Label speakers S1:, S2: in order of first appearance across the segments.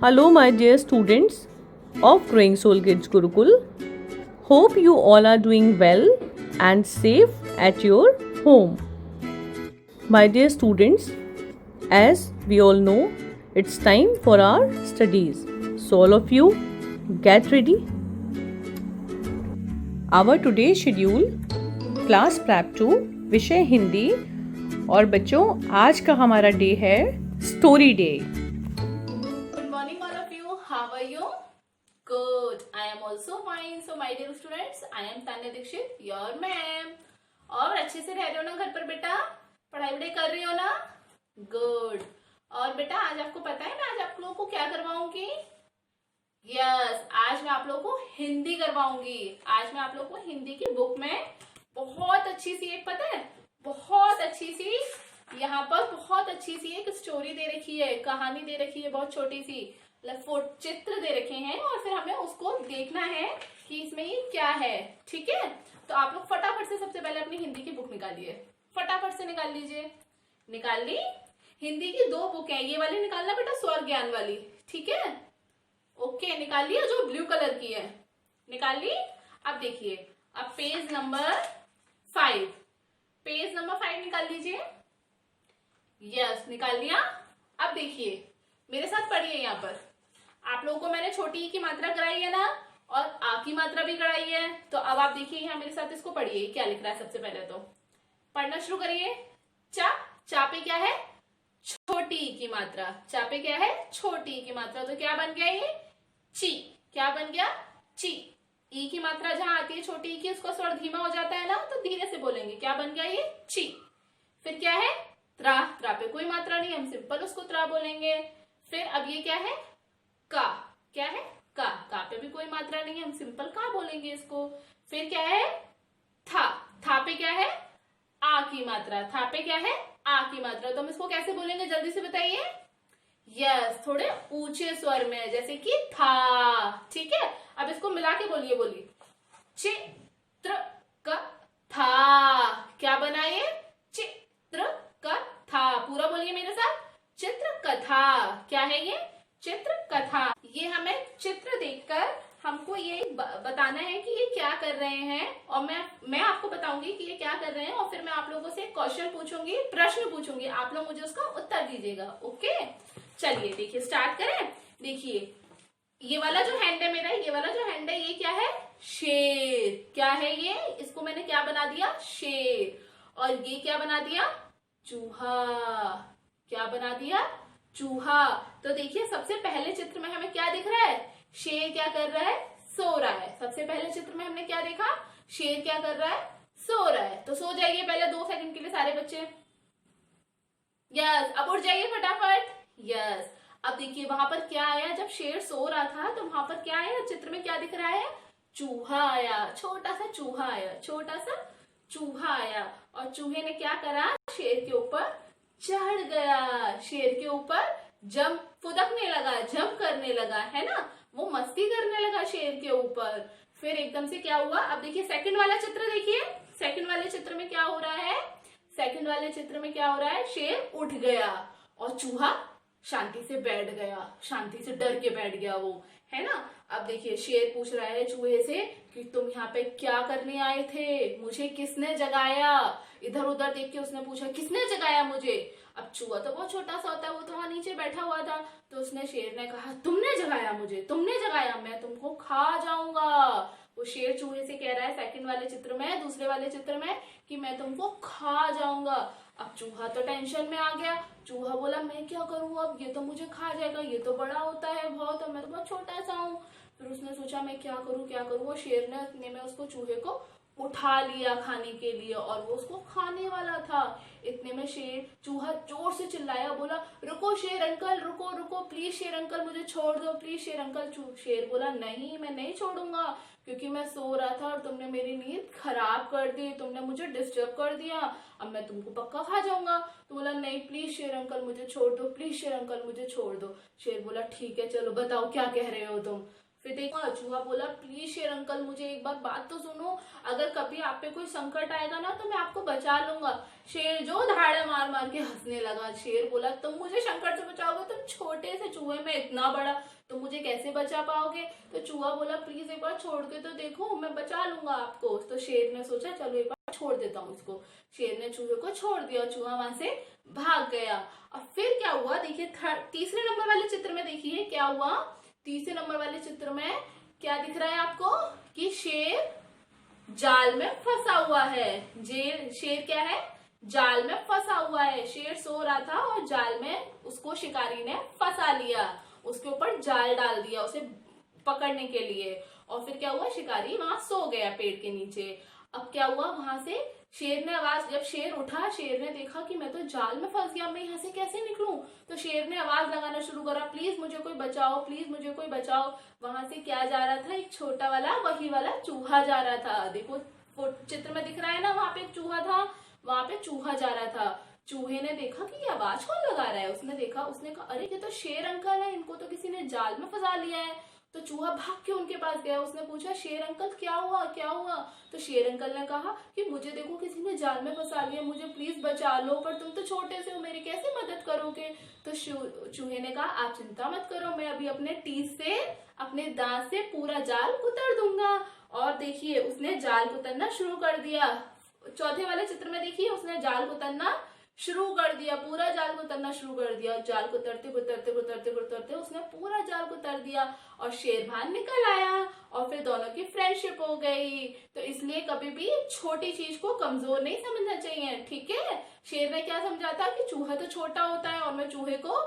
S1: Hello, my dear students of Growing Soul Kids Gurukul. Hope you all are doing well and safe at your home. My dear students, as we all know, it's time for our studies. So, all of you, get ready. Our today's schedule, class prep 2, विषय हिंदी और बच्चों आज का हमारा day है story day.
S2: Good morning all of you. How are you? Good. I am also fine. So my dear students, I am Tanya Dixit, your ma'am. और अच्छे से रह रहे हो ना घर पर बेटा? पढ़ाई वढ़ाई कर रही हो ना? Good. और बेटा आज आपको पता है मैं आज आप लोगों को क्या करवाऊंगी? यस, आज मैं आप लोगों को हिंदी करवाऊंगी. आज मैं आप लोगों को हिंदी की बुक में बहुत अच्छी सी एक पता है बहुत अच्छी सी यहाँ पर बहुत अच्छी सी एक स्टोरी दे रखी है, कहानी दे रखी है, बहुत छोटी सी चित्र दे रखे हैं और फिर हमें उसको देखना है कि इसमें ये क्या है. ठीक है, तो आप लोग फटाफट से सबसे पहले अपनी हिंदी की बुक निकालिए. फटाफट से निकाल लीजिए. निकाल ली. हिंदी की 2 बुक है, ये वाली निकालना बेटा स्वर ज्ञान वाली. ठीक है, ओके निकाल लिया जो ब्लू कलर की है. निकाल ली. अब देखिए अब पेज नंबर 5 निकाल लीजिए. यस निकाल लिया. अब देखिए मेरे साथ पढ़िए. यहाँ पर आप लोगों को मैंने छोटी ई की मात्रा कराई है ना और आ की मात्रा भी कराई है. तो अब आप देखिए यहाँ मेरे साथ इसको पढ़िए क्या लिख रहा है. सबसे पहले तो पढ़ना शुरू करिए. चा पे क्या है? छोटी ई की मात्रा. चा पे क्या है? छोटी ई की मात्रा. तो क्या बन गया ये? ची. क्या बन गया? ची. ई की मात्रा जहां आती है छोटी ई की उसका स्वर धीमा हो जाता है ना, तो धीरे से बोलेंगे. क्या बन गया ये? ची. फिर क्या है? त्रा. त्रा पे कोई मात्रा नहीं, हम सिंपल उसको त्रा बोलेंगे. फिर अब ये क्या है? का. क्या है? का. का पे भी कोई मात्रा नहीं है, हम सिंपल का बोलेंगे इसको. फिर क्या है? था. था पे क्या है? आ की मात्रा. था पे क्या है? आ की मात्रा. तो हम इसको कैसे बोलेंगे जल्दी से बताइए. यस थोड़े ऊंचे स्वर में, जैसे कि था. ठीक है, अब इसको मिला के बोलिए. चित्र क था. क्या बना ये? चित्र कथा. पूरा बोलिए मेरे साथ. चित्र कथा. क्या है ये? चित्र कथा. ये हमें चित्र देखकर हमको ये बताना है कि ये क्या कर रहे हैं और मैं आपको बताऊंगी कि ये क्या कर रहे हैं और फिर मैं आप लोगों से क्वेश्चन पूछूंगी, प्रश्न पूछूंगी. आप लोग मुझे उसका उत्तर दीजिएगा. ओके चलिए देखिए स्टार्ट करें. देखिए ये वाला जो हैंड है मेरा, ये वाला जो हैंड है ये क्या है? शेर. क्या है ये? इसको मैंने क्या बना दिया? शेर. और ये क्या बना दिया? चूहा. क्या बना दिया? चूहा. तो देखिए सबसे पहले चित्र में हमें क्या दिख रहा है? शेर क्या कर रहा है? सो रहा है. सबसे पहले चित्र में हमने क्या देखा? शेर क्या कर रहा है? सो रहा है. तो सो जाइए पहले 2 सेकंड के लिए सारे बच्चे. यस अब उठ जाइए फटाफट. यस अब देखिए वहां पर क्या आया जब शेर सो रहा था, तो वहां पर क्या आया? चित्र में क्या दिख रहा है? चूहा आया. छोटा सा चूहा आया. छोटा सा चूहा आया और चूहे ने क्या करा? शेर के ऊपर चढ़ गया. शेर के ऊपर फुदकने लगा, जंप करने लगा, है ना. वो मस्ती करने लगा शेर के ऊपर. फिर एकदम से क्या हुआ? अब देखिए सेकंड वाला चित्र देखिए. सेकंड वाले चित्र में क्या हो रहा है? सेकंड वाले चित्र में क्या हो रहा है? शेर उठ गया और चूहा शांति से बैठ गया. शांति से डर के बैठ गया वो, है ना. अब देखिए शेर पूछ रहा है चूहे से कि तुम यहाँ पे क्या करने आए थे? मुझे किसने जगाया? इधर उधर देख के उसने पूछा किसने जगाया मुझे. अब चूहा तो बहुत छोटा सा होता है, वो तो वहां नीचे बैठा हुआ था. तो उसने शेर ने कहा तुमने जगाया मुझे, तुमने जगाया, मैं तुमको खा जाऊंगा. वो शेर चूहे से कह रहा है सेकंड वाले चित्र में, दूसरे वाले चित्र में, कि मैं तुमको खा जाऊंगा. अब चूहा तो टेंशन में आ गया. चूहा बोला मैं क्या करूं अब, ये तो मुझे खा जाएगा, ये तो बड़ा होता है बहुत और मैं तो बहुत छोटा सा हूँ. फिर उसने सोचा मैं क्या करूं. वो शेर ने इतने में उसको चूहे को उठा लिया खाने के लिए और वो उसको खाने वाला था. इतने में चूहा जोर से चिल्लाया, बोला रुको शेर अंकल, रुको प्लीज शेर अंकल मुझे छोड़ दो, प्लीज शेर अंकल. शेर बोला नहीं मैं नहीं छोड़ूंगा क्योंकि मैं सो रहा था और तुमने मेरी नींद खराब कर दी, तुमने मुझे डिस्टर्ब कर दिया, अब मैं तुमको पक्का खा जाऊंगा. तो बोला नहीं प्लीज शेर अंकल मुझे छोड़ दो, प्लीज शेर अंकल मुझे छोड़ दो. शेर बोला ठीक है चलो बताओ क्या कह रहे हो तुम. फिर देखो चूहा बोला प्लीज शेर अंकल मुझे एक बार बात तो सुनो, अगर कभी आप पे कोई संकट आएगा ना तो मैं आपको बचा लूंगा। शेर जो धाड़े मार मार के हंसने लगा। शेर बोला तुम मुझे संकट से बचाओगे, तुम छोटे से चूहे में इतना बड़ा, तुम मुझे कैसे बचा पाओगे। तो चूहा बोला प्लीज एक बार छोड़ के तो देखो, मैं बचा लूंगा आपको। तो शेर ने सोचा चलो एक बार छोड़ देता हूँ उसको। शेर ने चूहे को छोड़ दिया, चूहा वहां से भाग गया। और फिर क्या हुआ देखिए, तीसरे नंबर वाले चित्र में देखिए क्या हुआ। तीसरे नंबर वाले चित्र में क्या दिख रहा है आपको कि शेर जाल में फंसा हुआ है। शेर क्या है, जाल में फंसा हुआ है। शेर सो रहा था और जाल में उसको शिकारी ने फंसा लिया, उसके ऊपर जाल डाल दिया उसे पकड़ने के लिए। और फिर क्या हुआ, शिकारी वहां सो गया पेड़ के नीचे। अब क्या हुआ, वहां से शेर ने आवाज, जब शेर उठा, शेर ने देखा कि मैं तो जाल में फंस गया, मैं यहाँ से कैसे निकलूं। तो शेर ने आवाज लगाना शुरू करा प्लीज मुझे कोई बचाओ, प्लीज मुझे कोई बचाओ। वहां से क्या जा रहा था, एक छोटा वाला वही वाला चूहा जा रहा था। देखो चित्र में दिख रहा है ना, वहां पे एक चूहा था, वहां पे चूहा जा रहा था। चूहे ने देखा कि ये आवाज कौन लगा रहा है, उसने देखा, उसने कहा अरे ये तो शेर अंकल है, इनको तो किसी ने जाल में फंसा लिया है। तो चूहा भाग के उनके पास गया, उसने पूछा शेर अंकल क्या हुआ क्या हुआ। तो शेर अंकल ने कहा कि मुझे देखो किसी ने जाल में फंसा लिया, मुझे प्लीज बचा लो, पर तुम तो छोटे से हो, मेरी कैसे मदद करोगे। तो चूहे ने कहा आप चिंता मत करो, मैं अभी अपने टीथ से, अपने दांत से पूरा जाल कुतर दूंगा। और देखिए उसने जाल कुतरना शुरू कर दिया। चौथे वाले चित्र में देखिए उसने जाल कुतरना शुरू कर दिया, पूरा जाल को उतरना शुरू कर दिया। जाल को उतरते उतरते उतरते उतरते उसने पूरा जाल को उतर दिया और शेर बाहर निकल आया और फिर दोनों की फ्रेंडशिप हो गई। तो इसलिए कभी भी छोटी चीज को कमजोर नहीं समझना चाहिए, ठीक है। शेर ने क्या समझा था कि चूहा तो छोटा होता है और मैं चूहे को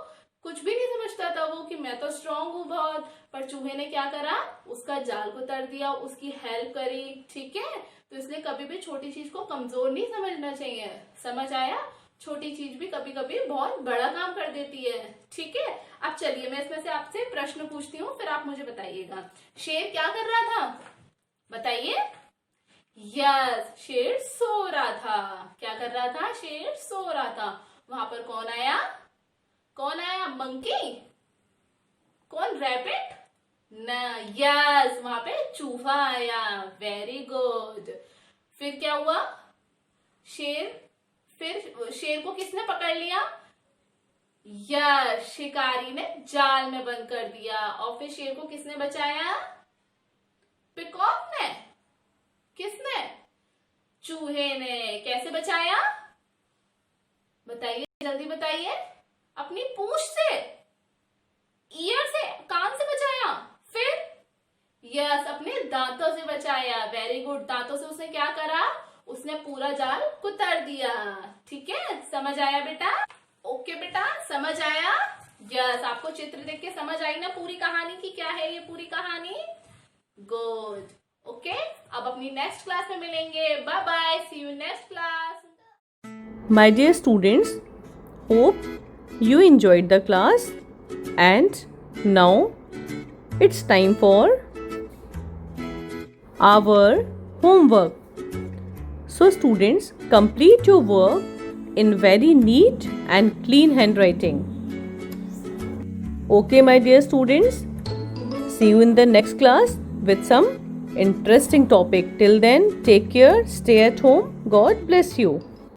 S2: कुछ भी नहीं समझता था वो कि मैं तो स्ट्रांग हूँ बहुत। पर चूहे ने क्या करा, उसका जाल को उतर दिया, उसकी हेल्प करी, ठीक है। तो इसलिए कभी भी छोटी चीज को कमजोर नहीं समझना चाहिए, समझ आया। छोटी चीज भी कभी कभी बहुत बड़ा काम कर देती है, ठीक है। अब चलिए मैं इसमें से आपसे प्रश्न पूछती हूँ, फिर आप मुझे बताइएगा। शेर क्या कर रहा था बताइए। यस, शेर सो रहा था। क्या कर रहा था, शेर सो रहा था। वहां पर कौन आया, कौन आया, मंकी, कौन, रैबिट ना, यस वहां पे चूहा आया, वेरी गुड। फिर क्या हुआ, फिर शेर को किसने पकड़ लिया, यस शिकारी ने जाल में बंद कर दिया। और फिर शेर को किसने बचाया, पिकॉक ने, किसने, चूहे ने। कैसे बचाया बताइए, जल्दी बताइए। अपनी पूंछ से, ईयर से, कान से बचाया। फिर यस अपने दांतों से बचाया, वेरी गुड। दांतों से उसने क्या करा, उसने पूरा जाल कुतर दिया, ठीक है। समझ आया बेटा, ओके बेटा समझ आया। यस आपको चित्र देख के समझ आई ना पूरी कहानी की क्या है ये पूरी कहानी, गुड, ओके। अब अपनी नेक्स्ट क्लास में मिलेंगे, bye bye, see you next class.
S1: My dear students, hope you enjoyed the class and now it's time for our homework. So students, complete your work in very neat and clean handwriting. Okay my dear students, see you in the next class with some interesting topic. Till then, take care, stay at home, God bless you.